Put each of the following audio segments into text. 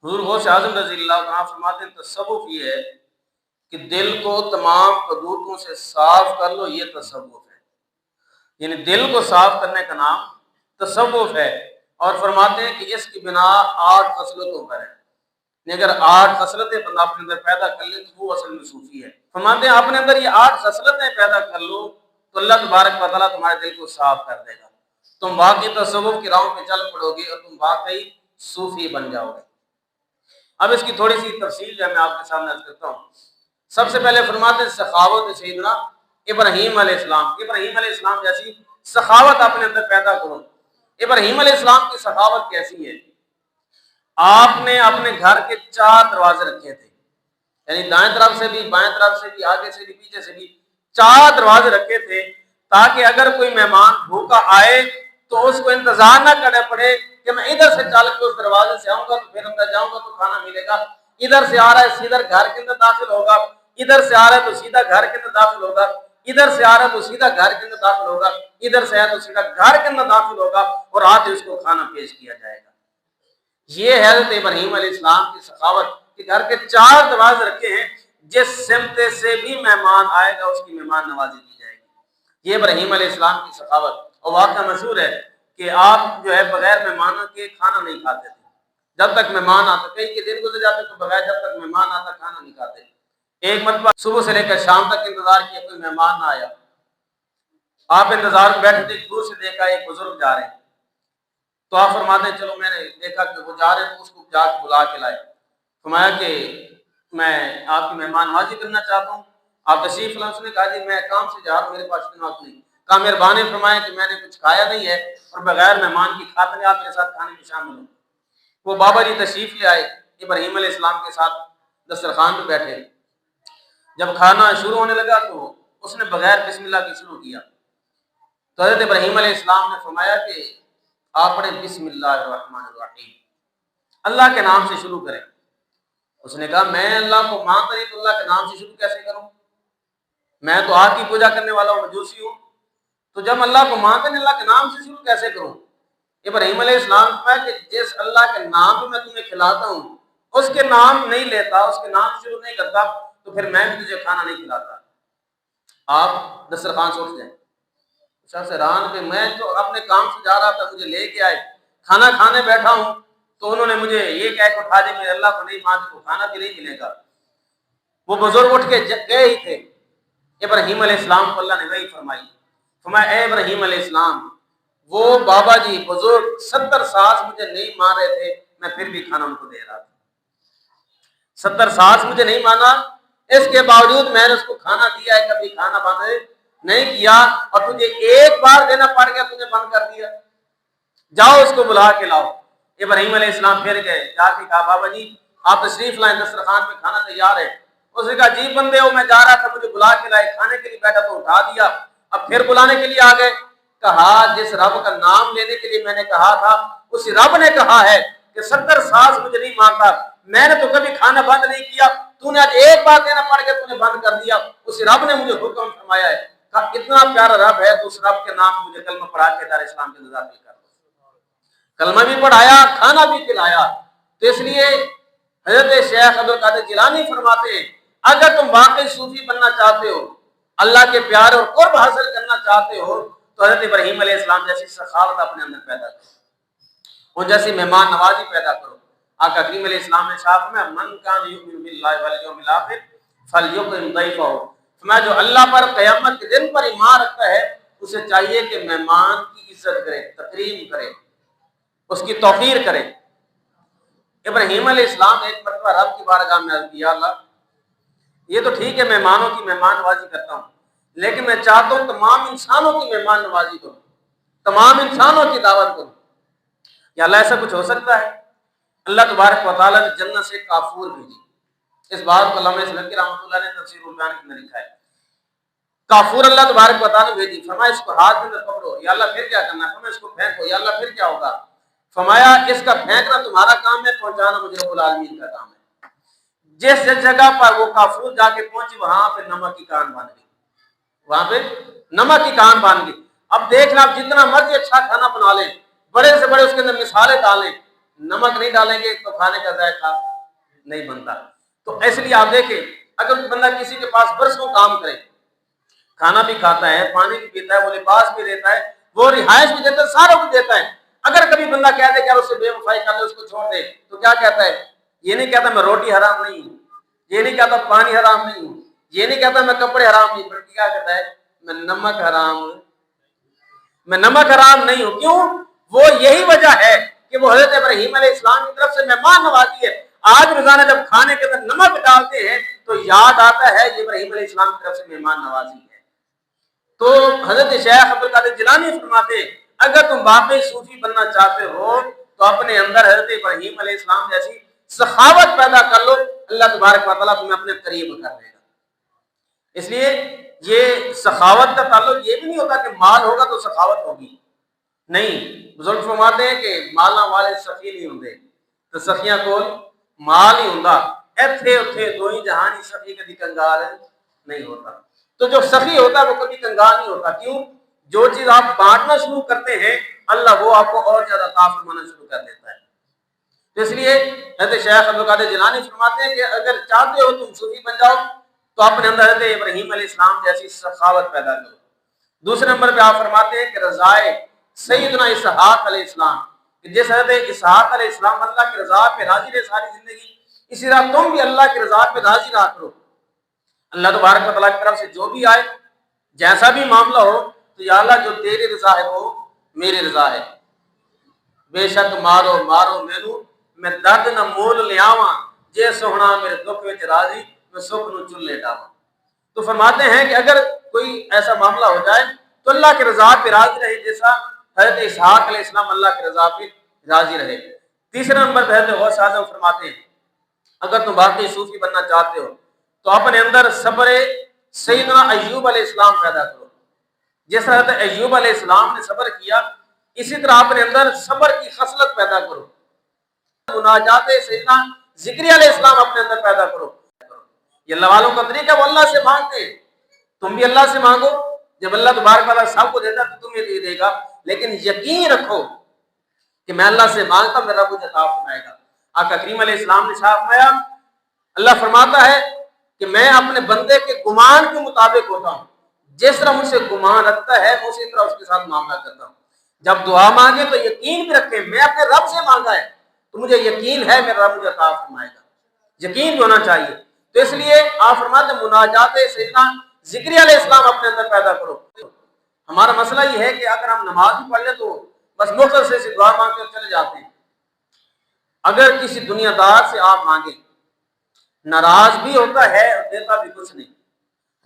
حضور غوث اعظم رضی اللہ عنہ فرماتے ہیں تصوف یہ ہے کہ دل کو تمام حدودوں سے صاف کر لو، یہ تصوف ہے۔ یعنی دل کو صاف کرنے کا نام تصوف ہے۔ اور فرماتے ہیں کہ اس کی بنا 8 خصلتوں پر ہے۔ یعنی اگر 8 خصلتیں بندہ اپنے اندر پیدا کر لے تو وہ اصل میں صوفی ہے۔ فرماتے ہیں اپنے اندر یہ 8 خصلتیں پیدا کر لو تو اللہ تبارک و تعالیٰ تمہارے دل کو صاف کر دے گا، تم واقعی تصوف کی راہوں پہ چل پڑو گے اور تم واقعی صوفی بن جاؤ گے۔ اب اس کی تھوڑی سی تفصیل جو ہے میں آپ کے سامنے عرض کرتا ہوں۔ سب سے پہلے فرماتے ہیں سخاوت سیدنا ابراہیم علیہ السلام، ابراہیم علیہ السلام جیسی سخاوت اپنے اندر پیدا کرو۔ ابراہیم علیہ السلام کی سخاوت کیسی ہے؟ آپ نے اپنے گھر کے 4 دروازے رکھے تھے، یعنی دائیں طرف سے بھی، بائیں طرف سے بھی، آگے سے بھی، پیچھے سے بھی 4 دروازے رکھے تھے تاکہ اگر کوئی مہمان بھوکا آئے تو اس کو انتظار نہ کرنا پڑے کہ میں ادھر سے چل کے اس دروازے سے آؤں گا تو پھر اندر جاؤں گا تو کھانا ملے گا، ادھر سے آ رہا ہے سیدھا گھر کے اندر داخل ہوگا، ادھر سے آ رہا ہے تو سیدھا گھر کے اندر داخل ہوگا، ادھر سے آ رہا ہے تو سیدھا گھر کے اندر داخل ہوگا، ادھر سے آیا تو سیدھا گھر کے اندر داخل ہوگا اور آج اس کو کھانا پیش کیا جائے گا۔ یہ حضرت ابراہیم علیہ السلام کی سخاوت کہ گھر کے 4 دروازے رکھے ہیں، جس سمت سے بھی مہمان آئے گا اس کی مہمان نوازی کی جائے گی۔ یہ ابراہیم علیہ السلام کی سخاوت۔ اور واقعہ مشہور ہے کہ آپ جو ہے بغیر مہمانوں کے کھانا نہیں کھاتے تھے، جب تک مہمان آتا، کئی کے دن گزر جاتے تو بغیر جب تک مہمان آتا کھانا نہیں کھاتے۔ ایک مرتبہ صبح سے لے کر شام تک انتظار کیا، کوئی مہمان نہ آیا، آپ انتظار میں بیٹھے تھے، دور سے دیکھا ایک بزرگ جا رہے ہیں تو آپ فرماتے ہیں چلو میں نے دیکھا کہ وہ جا رہے ہیں تو اس کو جا کے بلا کے لائے، فرمایا کہ میں آپ کی مہمان نوازی کرنا چاہتا ہوں، آپ تشریف لائیں۔ اس نے کہا جی میں کام سے جا رہا ہوں، میرے پاس اتنا وقت نہیں۔ کہا مہربانی فرمائیں کہ میں نے کچھ کھایا نہیں ہے اور بغیر مہمان کی خاطر آپ میرے ساتھ کھانے میں شامل ہوں۔ وہ بابا جی تشریف لے آئے، ابراہیم علیہ السلام کے ساتھ دسترخوان پہ بیٹھے، جب کھانا شروع ہونے لگا تو اس نے بغیر بسم اللہ کی شروع کیا تو حضرت ابراہیم علیہ السلام نے فرمایا کہ آپ پڑھیں بسم اللہ الرحمن الرحیم، اللہ کے نام سے شروع کریں۔ اس نے کہا میں اللہ کو مانتا نہیں تو اللہ کے نام سے شروع کیسے کروں، میں تو آگ کی پوجا کرنے والا ہوں، مجوسی ہوں، تو جب اللہ کو مانتا نہیں اللہ کے نام سے شروع کیسے کروں؟ ابراہیم علیہ السلام نے فرمایا کہ جس اللہ کے نام پہ میں تمہیں کھلاتا ہوں اس کے نام نہیں لیتا، اس کے نام سے شروع نہیں کرتا تو پھر میں بھی تجھے کھانا نہیں کھلاتا۔ آپ دسترخوان سے اٹھ جائیں۔ شخص حیران کہ میں تو اپنے کام سے جا رہا تھا، مجھے لے کے آئے، کھانا کھانے بیٹھا ہوں تو انہوں نے مجھے یہ کہہ کے اٹھا دی میں اللہ کو نہیں مانتے تو کھانا بھی نہیں ملے گا۔ وہ بزرگ اٹھ کے گئے ہی تھے، ابراہیم علیہ السلام کو اللہ نے وحی فرمائی، فرمایا اے ابراہیم علیہ السلام وہ بابا جی بزرگ 70 ساس مجھے نہیں مان رہے تھے، میں پھر بھی کھانا ان کو دے رہا تھا۔ 70 ساس مجھے نہیں مانا، اس کے باوجود میں نے اس کو کھانا دیا ہے، کبھی کھانا بند نہیں کیا، اور تجھے ایک بار دینا پڑ گیا تجھے بند کر دیا، جاؤ اس کو بلا کے لاؤ۔ ابراہیم علیہ السلام پھر گئے، جا کے کہا بابا جی آپ تشریف لائیں، دسترخوان پہ کھانا تیار ہے۔ اس نے کہا جی بندے ہو، میں جا رہا تھا مجھے بلا کے لائے، کھانے کے لیے بیٹھا تو اٹھا دیا، اب پھر بلانے کے لیے آ گئے۔ کہا جس رب کا نام لینے کے لیے میں نے کہا تھا اس رب نے کہا ہے کہ 70 ساس مجھے نہیں مانتا، میں نے تو کبھی کھانا بند نہیں کیا، تو نے آج ایک بار دینا پڑ گیا تو نے بند کر دیا، اس رب نے مجھے حکم فرمایا ہے۔ کہا اتنا پیارا رب ہے تو اس رب کے نام مجھے کلمہ پڑھا کے دار اسلام کے اندر داخل کر دو۔ کلمہ بھی پڑھایا، کھانا بھی کھلایا۔ تو اس لیے حضرت شیخ عبدالقادر جیلانی فرماتے ہیں اگر تم واقعی صوفی بننا چاہتے ہو، اللہ کے پیار اور قرب حاصل کرنا چاہتے ہو تو حضرت ابراہیم علیہ السلام جیسی سخاوت اپنے اندر پیدا کرو، ان جیسی مہمان نوازی پیدا کرو۔ آقا کریم علیہ السلام نے صاحب میں من کان یؤمن باللہ والیوم الاخر فلیکرم ضیفہ، فرمایا جو اللہ پر قیامت کے دن پر ایمان رکھتا ہے اسے چاہیے کہ مہمان کی عزت کرے، تکریم کرے، اس کی توقیر کرے۔ ابراہیم علیہ السلام ایک مرتبہ رب کی بارگاہ میں عرض کیا اللہ یہ تو ٹھیک ہے مہمانوں کی مہمان نوازی کرتا ہوں لیکن میں چاہتا ہوں تمام انسانوں کی مہمان نوازی کروں، تمام انسانوں کی دعوت کروں، یا اللہ ایسا کچھ ہو سکتا ہے؟ اللہ تبارک و تعالیٰ نے جنت سے کافور بھیجی، اس بات کو علامہ سلکی رحمۃ اللہ نے تفسیر البیان میں لکھا ہے، کافور اللہ تبارک و تعالیٰ نے بھیجی، فرمایا اس کو ہاتھ میں پکڑو، یا اللہ پھر کیا کرنا ہے؟ فرمایا اس کو پھینکو، یا اللہ پھر کیا ہوگا؟ فرمایا اس کا پھینکنا تمہارا کام ہے، پہنچانا مجھے رب العالمین کا کام ہے۔ جس جگہ پر وہ کافور جا کے پہنچی وہاں پہ نمک کی کان بن گئی، وہاں پہ نمک کی کان بن گئی۔ اب دیکھنا آپ جتنا مرضی اچھا کھانا بنا لیں، بڑے سے بڑے اس کے اندر مثالیں ڈالیں، نمک نہیں ڈالیں گے تو کھانے کا ذائقہ نہیں بنتا۔ تو اس لیے آپ دیکھیں اگر بندہ کسی کے پاس برسوں کام کرے، کھانا بھی کھاتا ہے، پانی بھی پیتا ہے، وہ لباس بھی دیتا ہے، وہ رہائش بھی دیتا ہے، سارا کچھ دیتا ہے، اگر کبھی بندہ کہہ دے کہ اس سے بے وفائی کر لے، اس کو چھوڑ دے، تو کیا کہتا ہے؟ یہ نہیں کہتا میں روٹی حرام نہیں ہوں، یہ نہیں کہتا پانی حرام نہیں ہوں، یہ نہیں کہتا میں کپڑے حرام نہیں، بلکہ کیا کہتا ہے؟ میں نمک حرام ہوں، میں نمک حرام نہیں ہوں۔ کیوں؟ وہ یہی وجہ ہے کہ وہ حضرت ابراہیم علیہ السلام کی طرف سے مہمان نوازی ہے۔ آج روزانہ جب کھانے کے اندر نمک ڈالتے ہیں تو یاد آتا ہے یہ ابراہیم علیہ السلام کی طرف سے مہمان نوازی ہے۔ تو حضرت شیخ عبد القادر جیلانی فرماتے ہیں اگر تم واقعی صوفی بننا چاہتے ہو تو اپنے اندر حضرت ابراہیم علیہ السلام جیسی سخاوت پیدا کر لو، اللہ تبارک و تعالیٰ تمہیں اپنے قریب کر دے گا۔ اس لیے یہ سخاوت کا تعلق یہ بھی نہیں ہوتا کہ مال ہوگا تو سخاوت ہوگی، نہیں، بزرگ فرماتے ہیں کہ مالا والے سخی نہیں ہوتے، تو سخیاں کول مال ہی ہوتا، ایتھے اتھے دوئی جہانی سخی کبھی کنگال نہیں ہوتا۔ تو جو سخی ہوتا ہے وہ کبھی کنگال نہیں ہوتا۔ کیوں؟ جو چیز آپ بانٹنا شروع کرتے ہیں اللہ وہ آپ کو اور زیادہ عطا فرمانا شروع کر دیتا ہے۔ تو اس لیے حضرت شیخ عبد القادر جیلانی فرماتے ہیں کہ اگر چاہتے ہو تم صوفی بن جاؤ تو اپنے اندر حضرت ابراہیم علیہ السلام جیسی سخاوت پیدا کرو۔ دوسرے نمبر پہ آپ فرماتے ہیں کہ رضائے سیدنا اسحاق علیہ السلام، کہ جس حضرت اسحاق علیہ السلام اللہ کی رضا پہ راضی رہے ساری زندگی، اسی طرح تم بھی اللہ کی رضا پہ راضی رہا کرو۔ اللہ تبارک و تعالیٰ کی طرف سے جو بھی آئے، جیسا بھی معاملہ ہو، تو یا اللہ جو تیری رضا ہے وہ میری رضا ہے۔ بے شک مارو مارو مینو میں درد نہ مول لے آواں، جے سوہنا میرے دکھ وچ راضی میں سکھ نو چل لے ڈاواں۔ تو فرماتے ہیں کہ اگر کوئی ایسا معاملہ ہو جائے تو اللہ کی رضا پہ راضی رہے، جیسا حضرت اسحاق علیہ السلام اللہ کی رضا پہ راضی رہے۔ تیسرے نمبر پہ حضرت غوث اعظم فرماتے ہیں اگر تم واقعی صوفی بننا چاہتے ہو تو اپنے اندر صبر سیدنا ایوب علیہ السلام پیدا کرو۔ جس طرح حضرت ایوب علیہ السلام نے صبر کیا، اسی طرح اپنے اندر صبر کی خصلت پیدا کرو۔ مناجات سیدنا ذکری علیہ السلام اپنے اندر پیدا کرو۔ یہ اللہ والوں کا طریقہ، وہ اللہ سے مانگتے ہیں، تم بھی اللہ سے مانگو، جب اللہ تبارک و تعالیٰ سب کو دیتا ہے تو تمہیں دے گا، لیکن یقین رکھو کہ میں اللہ سے مانگتا ہوں میرا مجھے عطا فرمائے گا۔ آقا کریم علیہ السلام نے صاف فرمایا، اللہ فرماتا ہے کہ میں اپنے بندے کے گمان کے مطابق ہوتا ہوں، جس طرح مجھ سے گمان رکھتا ہے میں اسی طرح اس کے ساتھ معاملہ کرتا ہوں۔ جب دعا مانگے تو یقین بھی رکھیں میں اپنے رب سے مانگا ہے تو مجھے یقین ہے میرا رب مجھے عطا فرمائے گا، یقین بھی ہونا چاہیے۔ تو اس لیے آپ فرماتے ہیں مناجات سیدنا ذکری علیہ السلام اپنے اندر پیدا کرو۔ ہمارا مسئلہ یہ ہے کہ اگر ہم نماز بھی پڑھ لیں تو بس مختصر سے دعا مانگتے چلے جاتے ہیں۔ اگر کسی دنیا دار سے آپ مانگیں، ناراض بھی ہوتا ہے اور دیتا بھی کچھ نہیں،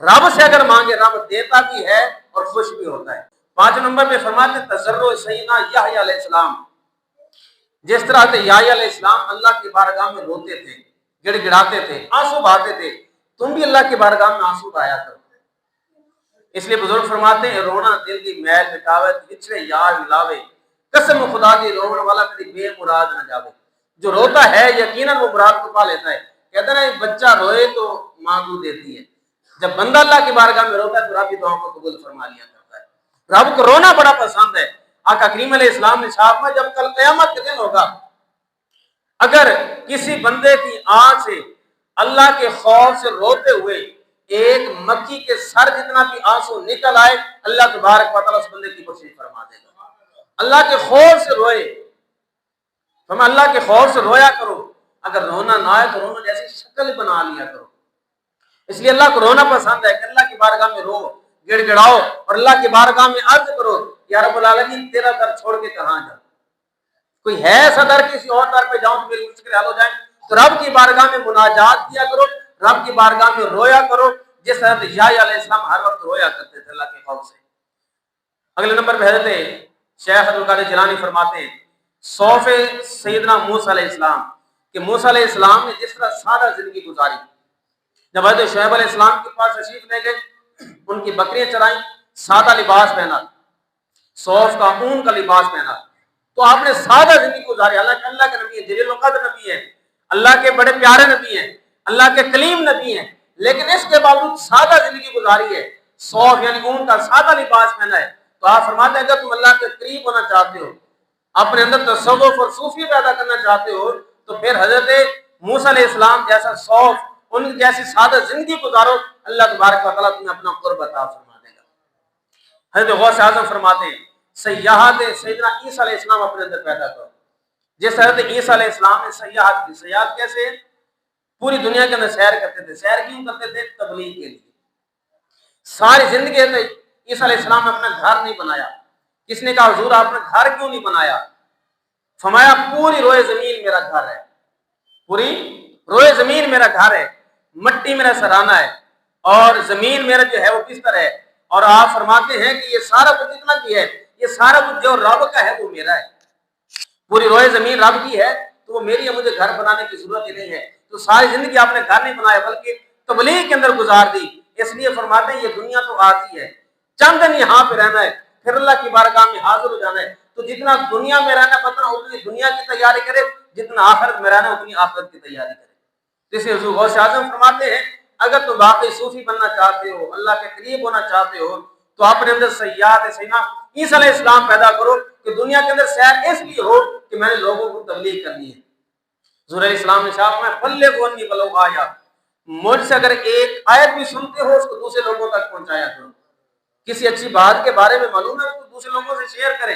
رب سے اگر مانگے رب دیتا بھی ہے اور خوش بھی ہوتا ہے۔ 5 نمبر پہ فرماتے ہیں تضرع سیدنا یحییٰ علیہ السلام، جس طرح سے یحییٰ علیہ السلام اللہ کی بارگاہ میں روتے تھے، گڑ گڑاتے تھے، آنسو بہاتے تھے، تم بھی اللہ کی بارگاہ میں آنسو بہایا کرو۔ اس لیے بزرگ فرماتے ہیں رونا دل کی میل مٹاوے، پچھڑے یار ملاوے، قسم خدا دی رونے والا کبھی بے مراد نہ جاوے۔ جو روتا ہے یقیناً وہ مراد کو پا لیتا ہے۔ کہتے ہیں نا بچہ روئے تو ماں دودھ دیتی ہے، جب بندہ اللہ کی بارگاہ میں روتا ہے تو رب کی دعاؤں کو قبول فرما لیا کرتا ہے۔ رب کو رونا بڑا پسند ہے۔ آقا کریم علیہ السلام نے صاحب میں جب کل قیامت کے دن ہوگا، اگر کسی بندے کی آنکھ سے اللہ کے خوف سے روتے ہوئے ایک مکھی کے سر جتنا بھی آنسو نکل آئے، اللہ تبارک و تعالیٰ اس بندے کی بخشش فرما دے گا۔ اللہ کے خوف سے روئے، تم اللہ کے خوف سے رویا کرو، اگر رونا نہ آئے تو رونا جیسی شکل بنا لیا کرو۔ اس لیے اللہ کو رونا پسند ہے کہ اللہ کی بارگاہ میں رو، گڑ گڑاؤ اور اللہ کی بارگاہ میں عرض کرو یا رب العالمین تیرا در چھوڑ کے کہاں جاؤں، کوئی ہے ایسا در کسی اور در پہ جاؤں تو میری مشکل حل ہو جائے، تو رب کی بارگاہ میں مناجات کیا کرو، رب کی بارگاہ میں رویا کرو، جس طرح یحییٰ علیہ السلام ہر وقت رویا کرتے تھے اللہ کے خوف سے۔ اگلے نمبر پہ حضرت شیخ عبد القادر جیلانی فرماتے ہیں صوف سیدنا موسیٰ علیہ السلام، کہ موسیٰ علیہ السلام نے جس طرح سادہ زندگی گزاری، جب حضرت شعیب علیہ السلام کے پاس تشریف لے گئے، ان کی بکریاں چرائیں، سادہ لباس پہنا، صوف کا اون کا لباس پہنا، تو آپ نے سادہ زندگی گزاری، حالانکہ اللہ کے نبی ہیں، جلیل القدر نبی ہیں، اللہ کے بڑے پیارے نبی ہیں، اللہ کے کلیم نبی ہیں، لیکن اس کے باوجود سادہ زندگی گزاری ہے، صوف یعنی اون کا سادہ لباس پہنا ہے۔ تو آپ فرماتے ہیں اگر تم اللہ کے قریب ہونا چاہتے ہو، اپنے اندر تصوف اور صوفی پیدا کرنا چاہتے ہو تو پھر حضرت موسیٰ علیہ السلام جیسا صوف، ان جیسی سادہ زندگی گزارو، اللہ تبارک و تعالیٰ تمہیں اپنا قرب عطا فرما دے گا۔ حضرت غوث اعظم فرماتے ہیں سیاحت سیدنا عیسیٰ علیہ السلام اپنے اندر پیدا کرو۔ جس حضرت عیسیٰ علیہ السلام نے سیاحت کی، سیاحت کیسے؟ پوری دنیا کے اندر سیر کرتے تھے۔ سیر کیوں کرتے تھے؟ تبلیغ کے لیے۔ ساری زندگی عیسیٰ علیہ السلام نے اپنا گھر نہیں بنایا۔ کس نے کہا حضور آپ نے گھر کیوں نہیں بنایا؟ فرمایا پوری روئے زمین میرا گھر ہے، پوری روئے زمین میرا گھر ہے، مٹی میرا سرانہ ہے، اور زمین میرا جو ہے وہ بستر ہے، اور آپ فرماتے ہیں کہ یہ سارا کچھ جتنا بھی ہے، یہ سارا کچھ جو رب کا ہے وہ میرا ہے۔ پوری روئے زمین رب کی ہے تو وہ میری ہے، مجھے گھر بنانے کی ضرورت ہی نہیں ہے۔ تو ساری زندگی آپ نے گھر نہیں بنایا بلکہ تبلیغ کے اندر گزار دی۔ اس لیے فرماتے ہیں یہ دنیا تو آتی ہے، چند دن یہاں پہ رہنا ہے، پھر اللہ کی بارگاہ میں حاضر ہو جانا ہے۔ تو جتنا دنیا میں رہنا پتہ اتنی دنیا کی تیاری کرے، جتنا آخرت میں رہنا اتنی آخرت کی تیاری کرے۔ جسے حضور غوث اعظم فرماتے ہیں اگر تم واقعی صوفی بننا چاہتے ہو، اللہ کے قریب ہونا چاہتے ہو، تو اپنے اندر سیاحت سینا عیسیٰ علیہ السلام پیدا کرو کہ دنیا کے اندر سیر اس لیے ہو کہ میں نے لوگوں کو تبلیغ کرنی ہے۔ حضور علیہ السلام نے شاف میں بلغونی ولو آیا، مجھ سے اگر ایک آیت بھی سنتے ہو اس کو دوسرے لوگوں تک پہنچایا کرو۔ کسی اچھی بات کے بارے میں معلوم ہے تو دوسرے لوگوں سے شیئر کریں،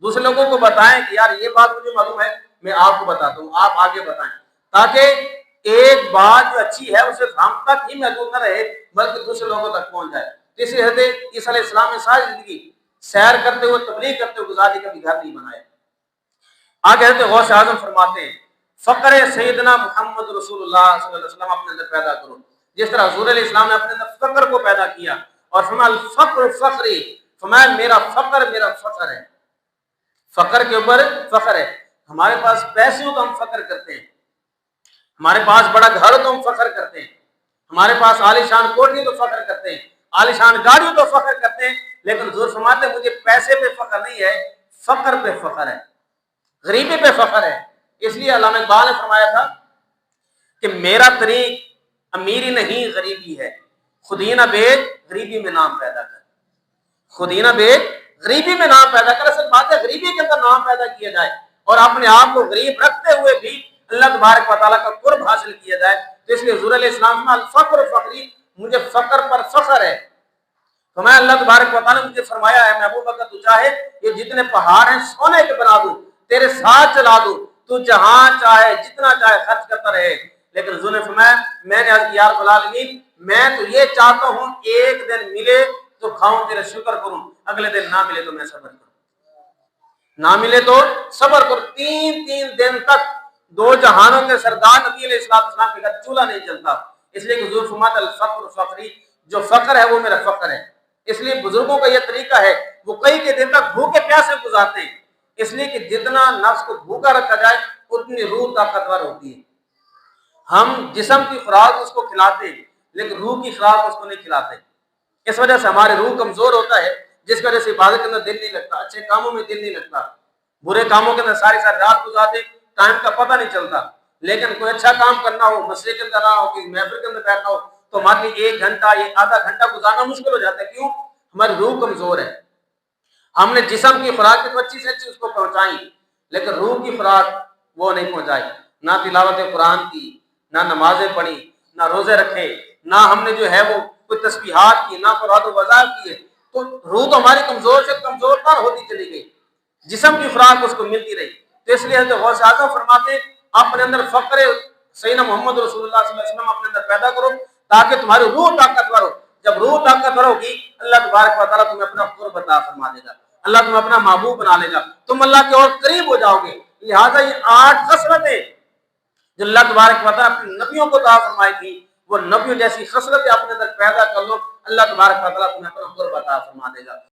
دوسرے لوگوں کو بتائیں کہ یار یہ بات مجھے معلوم ہے، میں آپ کو بتاتا ہوں، آپ آگے بتائیں، تاکہ ایک بات جو اچھی ہے اسے ہم تک ہی محدود نہ رہے بلکہ دوسرے لوگوں تک پہنچ جائے۔ اس لیے حضرت عیسیٰ علیہ السلام نے ساری زندگی سیر کرتے ہوئے تبلیغ کرتے ہوئے گزاری، کبھی گھر نہیں بنایا۔ آگے حضرت غوث اعظم فرماتے ہیں فقر سیدنا محمد رسول اللہ صلی اللہ علیہ وسلم اپنے اندر پیدا کرو، جس طرح حضور علیہ السلام نے اپنے اندر فقر کو پیدا کیا اور فرمایا الفقر فخری، فرمایا میرا فقر میرا فخر ہے۔ فقر کے اوپر فخر ہے۔ ہمارے پاس پیسے ہو تو ہم فخر کرتے ہیں، ہمارے پاس بڑا گھر ہو تو ہم فخر کرتے ہیں، ہمارے پاس عالیشان کوٹھی تو فخر کرتے ہیں، عالیشان گاڑی تو فخر کرتے ہیں، لیکن حضور فرماتے ہیں مجھے پیسے پہ فخر نہیں ہے، فقر پہ فخر ہے، غریبی پہ فخر ہے۔ اس لیے علامہ اقبال نے فرمایا تھا کہ میرا طریق امیری نہیں غریبی ہے، خودی نہ بیچ غریبی میں نام پیدا کر، خودی نہ بیچ غریبی میں نام پیدا کر۔ اصل بات ہے غریبی کے اندر نام پیدا کیا جائے اور اپنے آپ کو غریب رکھتے ہوئے بھی اللہ تبارک و تعالیٰ کا قرب حاصل کیا جائے۔ تو اس لیے حضور علیہ السلام الفقر فخری، مجھے فقر پر فخر ہے۔ فرمایا اللہ تبارک و تعالیٰ نے مجھے فرمایا ہے محبوب اگر تو چاہے یہ جتنے پہاڑ ہیں سونے کے بنا دوں، تیرے ساتھ چلا دوں، تو جہاں چاہے جتنا چاہے خرچ کرتا رہے۔ لیکن حضور نے فرمایا میں نے عرض کیا رب العالمین میں تو یہ چاہتا ہوں ایک دن ملے تو کھاؤں تیرے شکر کروں، اگلے دن نہ ملے تو میں صبر کروں، نہ ملے تو صبر کروں۔ تین دن تک دو جہانوں کے سردار نبی علیہ السلام کے گھر چولہا نہیں چلتا۔ اس لیے کہ حضور فرماتا الفقر فخری، جو فقر ہے وہ میرا فخر ہے۔ اس لیے بزرگوں کا یہ طریقہ ہے، وہ کئی کے دن تک بھوکے پیاسے گزارتے ہیں، اس لیے کہ جتنا نفس کو بھوکا رکھا جائے اتنی روح طاقتور ہوتی ہے۔ ہم جسم کی خوراک اس کو کھلاتے ہیں لیکن روح کی خوراک اس کو نہیں کھلاتے، اس وجہ سے ہمارے روح کمزور ہوتا ہے، جس وجہ سے عبادت کے اندر دل نہیں لگتا، اچھے کاموں میں دل نہیں لگتا، برے کاموں کے اندر ساری رات گزارتے ٹائم کا پتہ نہیں چلتا۔ لیکن کوئی اچھا کام کرنا ہو، مسجد کے اندر آنا ہو، کسی محفل کے اندر بیٹھنا ہو تو ہمارے لیے 1 گھنٹہ یا آدھا گھنٹہ گزارنا مشکل ہو جاتا ہے۔ کیوں؟ ہماری روح کمزور ہے۔ ہم نے جسم کی خوراک تو اچھی سے اچھی اس کو پہنچائی لیکن روح کی خوراک وہ نہیں پہنچائی، نہ تلاوت قرآن کی، نہ نمازیں پڑھی، نہ روزے رکھے، نہ ہم نے جو ہے وہ کوئی تسبیحات کی، نہ قرآن و وظائف کیے، تو روح تو ہماری کمزور سے کمزور تر ہوتی چلی گئی، جسم کی خوراک اس کو ملتی رہی۔ تو اس لیے حضرت غوث اعظم فرماتے اپنے اندر فقر سیدنا محمد رسول اللہ صلی اللہ علیہ وسلم اپنے اندر پیدا کرو تاکہ تمہاری روح طاقتور ہو۔ جب روح طاقتور ہوگی اللہ تبارک و تعالیٰ تمہیں اپنا قرب عطا فرما دے گا، اللہ تمہیں اپنا محبوب بنا لے گا، تم اللہ کے اور قریب ہو جاؤ گے۔ لہٰذا یہ 8 خصلتیں جو اللہ تبارک و تعالیٰ اپنے نبیوں کو عطا فرمائی تھی، وہ نبیوں جیسی خصلتیں اپنے اندر پیدا کر لو، اللہ تبارک و تعالیٰ تمہیں اپنا قرب عطا فرما دے گا۔